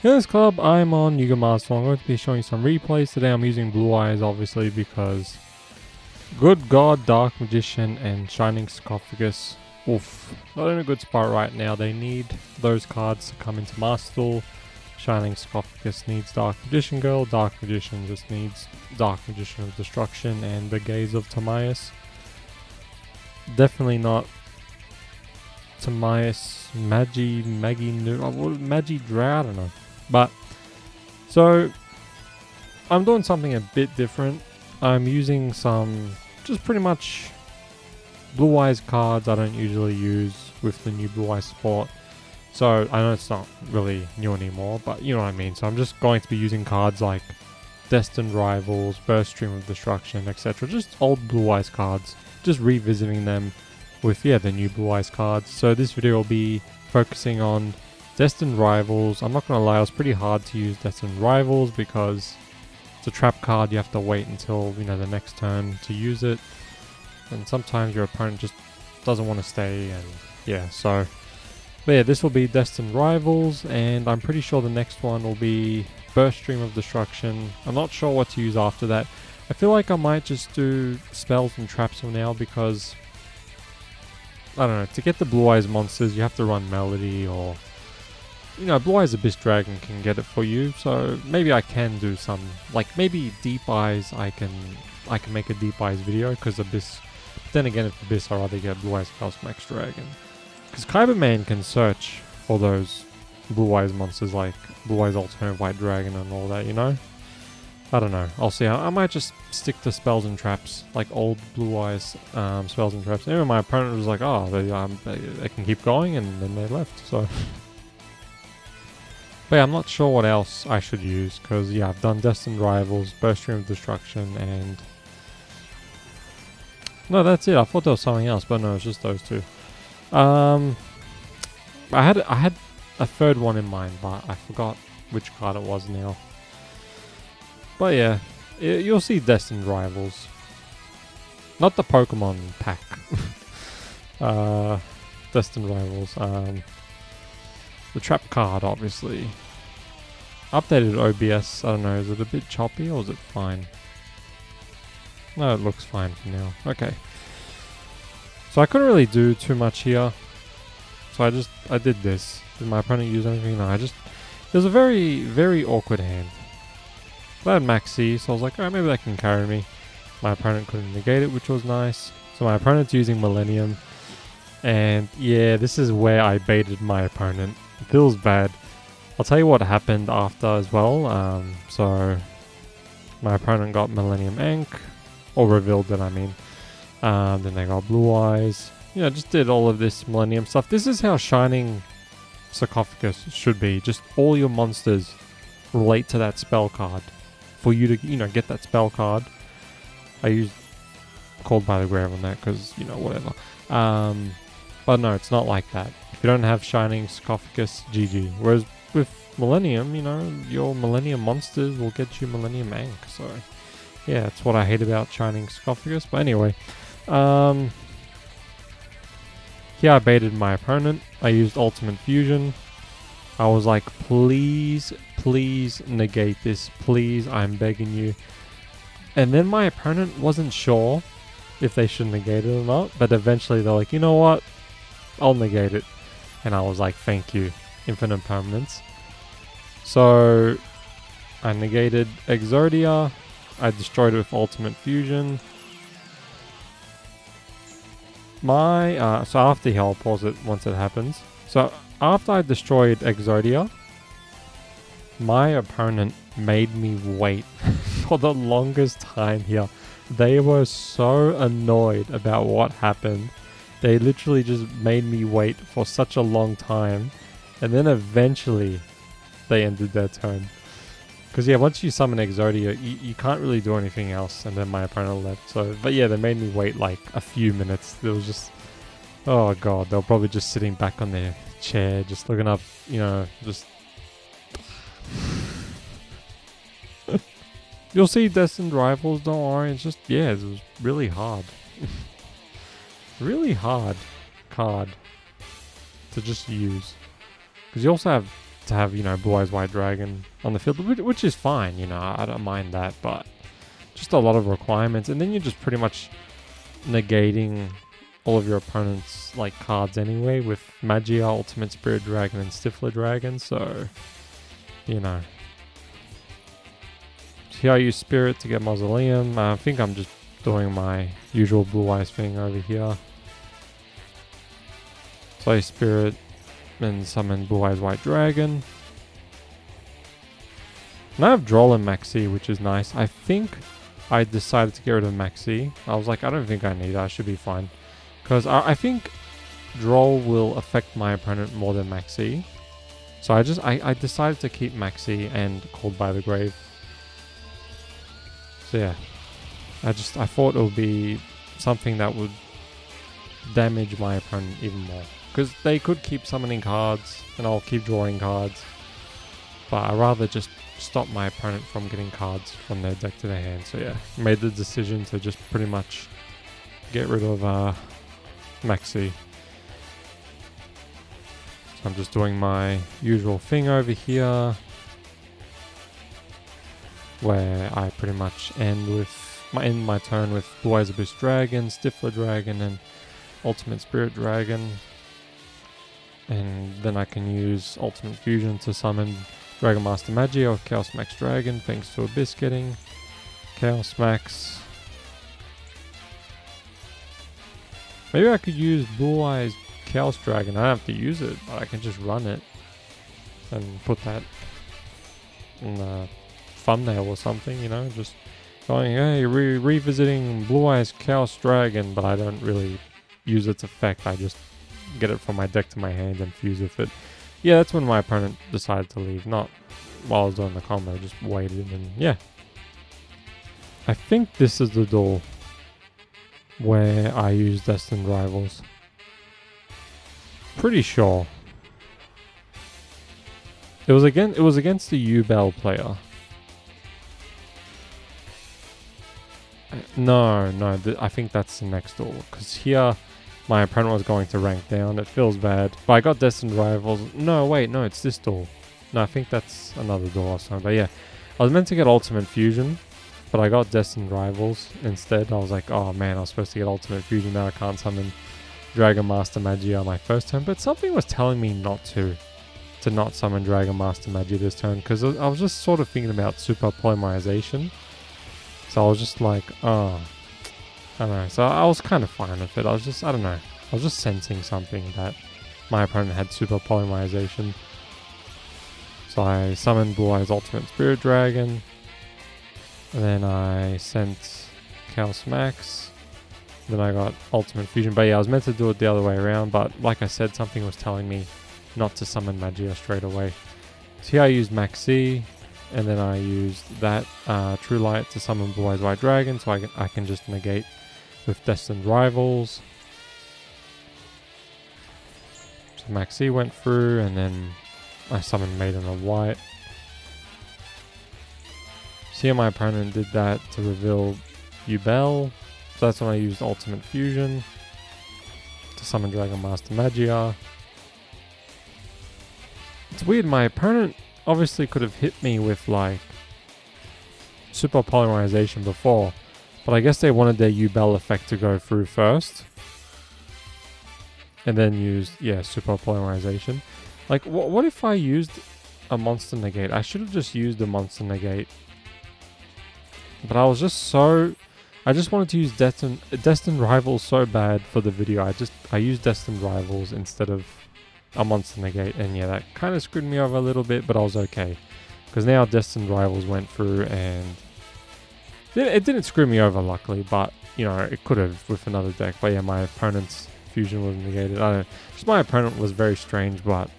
In this club, I'm on Yuga Master. I'm going to be showing some replays. Today I'm using Blue Eyes, obviously, because Good God, Dark Magician, and Shining Sarcophagus. Oof. Not in a good spot right now. They need those cards to come into Master Duel. Shining Sarcophagus needs Dark Magician Girl. Dark Magician just needs Dark Magician of Destruction and the Gaze of Timaeus. Definitely not Timaeus, Magi Drow, I don't know. But, so, I'm doing something a bit different. I'm using some, just pretty much Blue Eyes cards I don't usually use with the new Blue Eyes support. So, I know it's not really new anymore, but you know what I mean. So I'm just going to be using cards like Destined Rivals, Burst Stream of Destruction, etc. Just old Blue Eyes cards. Just revisiting them with, the new Blue Eyes cards. So this video will be focusing on Destined Rivals. I'm not going to lie, it was pretty hard to use Destined Rivals because it's a trap card. You have to wait until, the next turn to use it. And sometimes your opponent just doesn't want to stay, and so... But yeah, this will be Destined Rivals, and I'm pretty sure the next one will be Burst Stream of Destruction. I'm not sure what to use after that. I feel like I might just do spells and traps for now because, I don't know, to get the Blue Eyes monsters you have to run Melody, or Blue Eyes Abyss Dragon can get it for you, so maybe I can do some, like maybe Deep Eyes, I can make a Deep Eyes video, because Abyss, but then again if Abyss I'd rather get Blue Eyes Cosmax Dragon. Because Kyberman can search for those Blue Eyes monsters like Blue Eyes Alternate White Dragon and all that, I don't know. I'll see. I might just stick to spells and traps, like old Blue Eyes spells and traps. Anyway, my opponent was like, oh, they can keep going, and then they left, so... But yeah, I'm not sure what else I should use, because I've done Destined Rivals, Burst Stream of Destruction, and... No, that's it. I thought there was something else, but no, it's just those two. I had a third one in mind, but I forgot which card it was now. But yeah, you'll see Destined Rivals. Not the Pokemon pack. Destined Rivals. The trap card, obviously. Updated OBS, I don't know, is it a bit choppy or is it fine? No, it looks fine for now. Okay. So I couldn't really do too much here. So I did this. Did my opponent use anything? No, it was a very, very awkward hand. I had Max C, so I was like, alright, maybe that can carry me. My opponent couldn't negate it, which was nice. So my opponent's using Millennium. And yeah, this is where I baited my opponent. It feels bad. I'll tell you what happened after as well. So my opponent got Millennium Ink, or revealed it, I mean. Then they got Blue Eyes. Just did all of this Millennium stuff. This is how Shining Sarcophagus should be. Just all your monsters relate to that spell card. For you to, get that spell card. I used Called by the Grave on that because, whatever. But no, it's not like that. If you don't have Shining Sarcophagus, GG. Whereas with Millennium, your Millennium monsters will get you Millennium Ink. So, yeah, that's what I hate about Shining Sarcophagus. But anyway, here I baited my opponent. I used Ultimate Fusion. I was like, please, please negate this. Please, I'm begging you. And then my opponent wasn't sure if they should negate it or not. But eventually they're like, you know what? I'll negate it. And I was like, thank you. Infinite Permanence. So I negated Exodia. I destroyed it with Ultimate Fusion. So after here, I'll pause it once it happens. So after I destroyed Exodia, my opponent made me wait for the longest time here. They were so annoyed about what happened. They literally just made me wait for such a long time. And then eventually, they ended their turn. Because once you summon Exodia, you can't really do anything else. And then my opponent left. So, but yeah, they made me wait like a few minutes. It was just, oh god, they were probably just sitting back on their chair, just looking up, just... You'll see Destined Rivals, don't worry. It's just, it was really hard. Really hard card to just use. Because you also have to have, you know, Blue Eyes White Dragon on the field, which is fine, you know, I don't mind that, but just a lot of requirements, and then you're just pretty much negating all of your opponent's like cards anyway with Magia, Ultimate Spirit Dragon, and Stifler Dragon, so, you know. Here I use Spirit to get Mausoleum. I think I'm just doing my usual Blue Eyes thing over here. Play Spirit and summon Blue Eyes White Dragon. And I have Droll and Maxi, which is nice. I think I decided to get rid of Maxi. I was like, I don't think I need it. I should be fine. Because I think Droll will affect my opponent more than Maxi. So I decided to keep Maxi and Called by the Grave. So yeah. I thought it would be something that would damage my opponent even more. Because they could keep summoning cards, and I'll keep drawing cards. But I'd rather just stop my opponent from getting cards from their deck to their hand. So yeah, made the decision to just pretty much get rid of Maxi. So I'm just doing my usual thing over here, where I pretty much end my turn with Blue Eyes Abyss Dragon, Stifler Dragon, and Ultimate Spirit Dragon. And then I can use Ultimate Fusion to summon Dragon Master Magia with Chaos Max Dragon, thanks to Abyss getting Chaos Max. Maybe I could use Blue Eyes Chaos Dragon. I don't have to use it, but I can just run it and put that in the thumbnail or something, you know, just going, hey, revisiting Blue Eyes Chaos Dragon, but I don't really use its effect. I just get it from my deck to my hand and fuse with it. Yeah, that's when my opponent decided to leave, not while I was doing the combo, just waited, and yeah. I think this is the duel where I used Destined Rivals. Pretty sure. It was against the U-Bell player. No, I think that's the next duel, because here my opponent was going to rank down. It feels bad. But I got Destined Rivals. No, wait, no, it's this duel. No, I think that's another duel or something. But yeah, I was meant to get Ultimate Fusion, but I got Destined Rivals instead. I was like, oh man, I was supposed to get Ultimate Fusion. Now I can't summon Dragon Master Magia on my first turn. But something was telling me not to not summon Dragon Master Magia this turn, because I was just sort of thinking about Super Polymerization. So I was just like, oh, I don't know. So I was kind of fine with it. I don't know. I was just sensing something that my opponent had Super Polymerization. So I summoned Blue Eyes Ultimate Spirit Dragon. And then I sent Chaos Max. Then I got Ultimate Fusion. But yeah, I was meant to do it the other way around. But like I said, something was telling me not to summon Magia straight away. So here I used Maxi. And then I used that True Light to summon Blue Eyes White Dragon. So I can just negate with Destined Rivals. So Maxi went through, and then I summoned Maiden of White. So here my opponent did that to reveal U-Bell. So that's when I used Ultimate Fusion to summon Dragon Master Magia. It's weird, my opponent obviously could have hit me with like Super Polymerization before, but I guess they wanted their U-Bell effect to go through first and then used, yeah, Super Polymerization. Like, what if I used a Monster Negate? I should have just used a Monster Negate, but I just wanted to use Destined Rivals so bad for the video. I used Destined Rivals instead of a Monster Negate, and yeah, that kind of screwed me over a little bit, but I was okay, because now Destined Rivals went through, and it didn't screw me over, luckily, but you know, it could have with another deck. But yeah, my opponent's fusion was negated. I don't know, just my opponent was very strange, but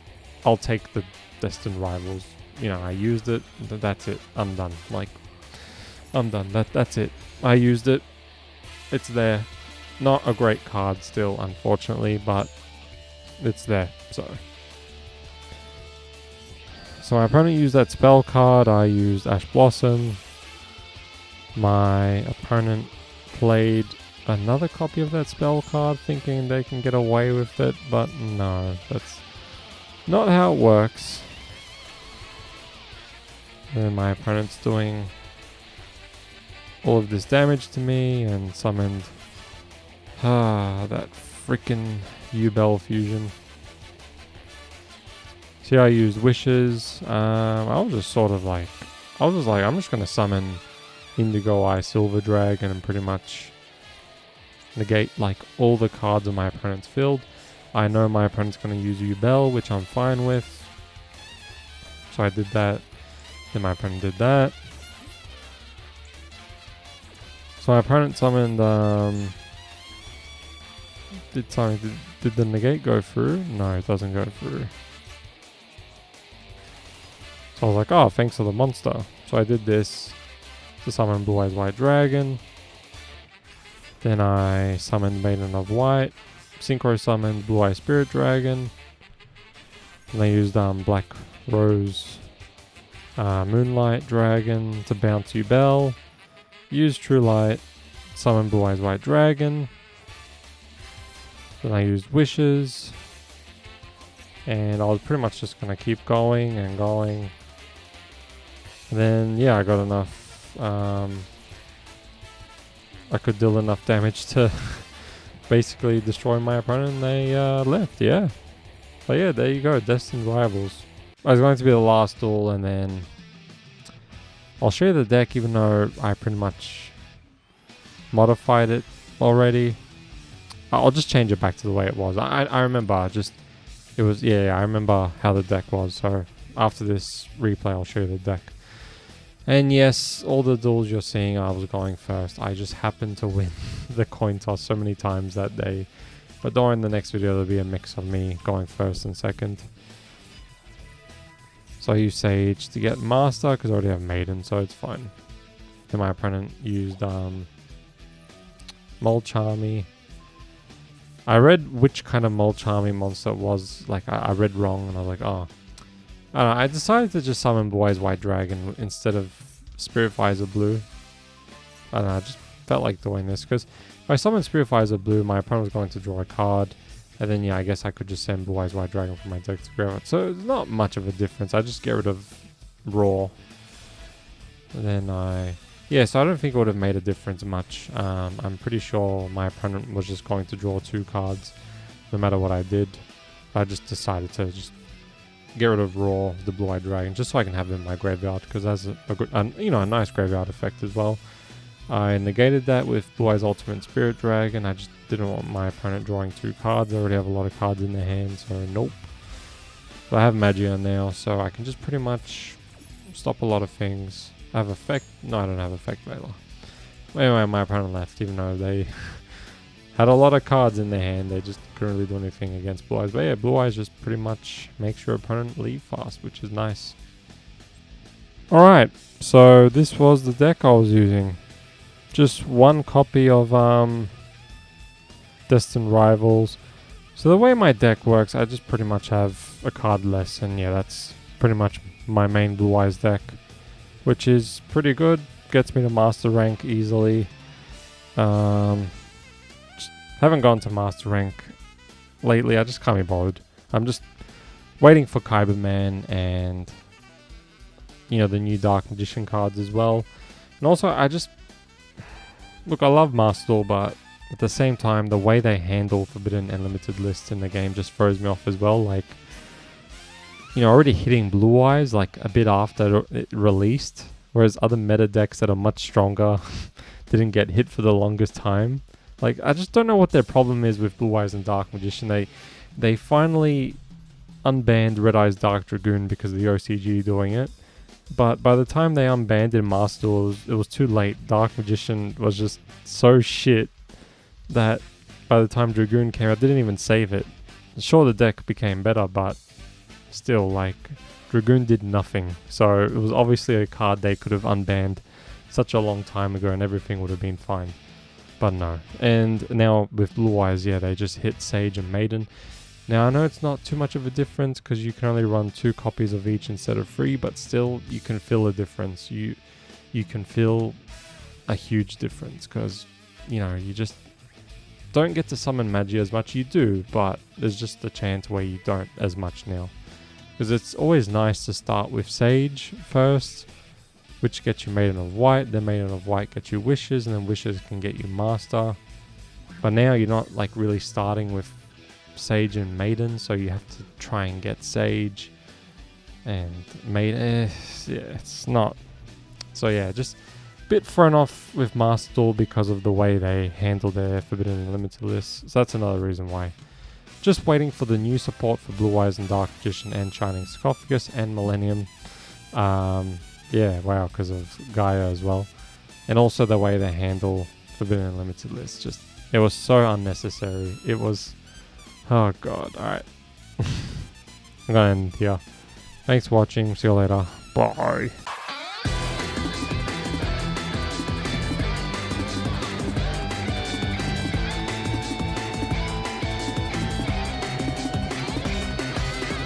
I'll take the Destined Rivals. You know, I used it, that's it, I'm done. Like, I'm done, that's it. I used it, it's there. Not a great card still, unfortunately, but it's there. So my opponent used that spell card. I used Ash Blossom. My opponent played another copy of that spell card, thinking they can get away with it, but no, that's not how it works. And my opponent's doing all of this damage to me and summoned that freaking U-Bell fusion. See, I used wishes. I was just like, I'm just gonna summon Indigo Eye Silver Dragon and pretty much negate like all the cards on my opponent's field. I know my opponent's gonna use U-Bell, which I'm fine with. So I did that. Then my opponent did that. So my opponent summoned, did the negate go through? No, it doesn't go through. So I was like, oh, thanks for the monster. So I did this to summon Blue Eyes White Dragon. Then I summoned Maiden of White. Synchro summoned Blue Eye Spirit Dragon. And I used Black Rose Moonlight Dragon to bounce U-Bell. Used True Light. Summoned Blue Eyes White Dragon. Then I used Wishes. And I was pretty much just going to keep going and going. And then, yeah, I got enough. I could deal enough damage to basically destroy my opponent, and they left, yeah. But yeah, there you go, Destined Rivals. I was going to be the last duel, and then I'll show you the deck, even though I pretty much modified it already. I'll just change it back to the way it was. I remember I remember how the deck was, so after this replay I'll show you the deck. And yes, all the duels you're seeing, I was going first. I just happened to win the coin toss so many times that day. But during the next video, there'll be a mix of me going first and second. So I used Sage to get Master, because I already have Maiden, so it's fine. Then my opponent used Molcharmy. I read which kind of Molcharmy monster it was. Like, I read wrong, and I was like, oh. I don't know, I decided to just summon Blue Eyes White Dragon instead of Spirit Visor Blue. I don't know, I just felt like doing this, because if I summon Spirit Visor Blue, my opponent was going to draw a card, and then yeah, I guess I could just send Blue Eyes White Dragon from my deck to grab it. So it's not much of a difference, I just get rid of Raw. And then so I don't think it would have made a difference much. I'm pretty sure my opponent was just going to draw 2 cards, no matter what I did. I just decided to just get rid of Raw, the Blue Eyed Dragon, just so I can have it in my graveyard, because that's a good, a nice graveyard effect as well. I negated that with Blue Eyes Ultimate Spirit Dragon. I just didn't want my opponent drawing 2 cards. I already have a lot of cards in their hand, so nope. But I have Magia now, so I can just pretty much stop a lot of things. I have Effect. No, I don't have Effect Veiler. Anyway, my opponent left, even though they had a lot of cards in their hand. They just couldn't really do anything against Blue Eyes. But yeah, Blue Eyes just pretty much makes your opponent leave fast, which is nice. Alright, so this was the deck I was using. Just one copy of Destined Rivals. So the way my deck works, I just pretty much have a card less, and yeah, that's pretty much my main Blue Eyes deck, which is pretty good. Gets me to Master Rank easily. Haven't gone to Master Rank lately, I just can't be bothered. I'm just waiting for Kyberman and the new Dark Magician cards as well. And also look, I love Master Duel, but at the same time, the way they handle Forbidden and Limited lists in the game just throws me off as well. Like, already hitting Blue Eyes like a bit after it released, whereas other meta decks that are much stronger didn't get hit for the longest time. Like, I just don't know what their problem is with Blue Eyes and Dark Magician. They finally unbanned Red Eyes Dark Dragoon because of the OCG doing it. But by the time they unbanned in Master Duel, it was too late. Dark Magician was just so shit that by the time Dragoon came out, I didn't even save it. Sure, the deck became better, but still, like, Dragoon did nothing. So it was obviously a card they could have unbanned such a long time ago and everything would have been fine. But no. And now with Blue Eyes, yeah, they just hit Sage and Maiden. Now I know it's not too much of a difference because you can only run 2 copies of each instead of 3, but still you can feel a difference. You can feel a huge difference because, you just don't get to summon Magia as much. You do, but there's just a chance where you don't as much now. Because it's always nice to start with Sage first, which gets you Maiden of White. Then Maiden of White gets you Wishes, and then Wishes can get you Master. But now you're not like really starting with Sage and Maiden, so you have to try and get Sage and Maiden. Yeah, it's not. So yeah, just a bit thrown off with Master Duel because of the way they handle their Forbidden and Limited lists. So that's another reason why. Just waiting for the new support for Blue Eyes and Dark Magician and Shining Sarcophagus and Millennium. Yeah, wow, because of Gaia as well. And also the way they handle Forbidden and Limited lists. Just, it was so unnecessary. It was, oh god, alright. I'm gonna end here. Thanks for watching, see you later, bye.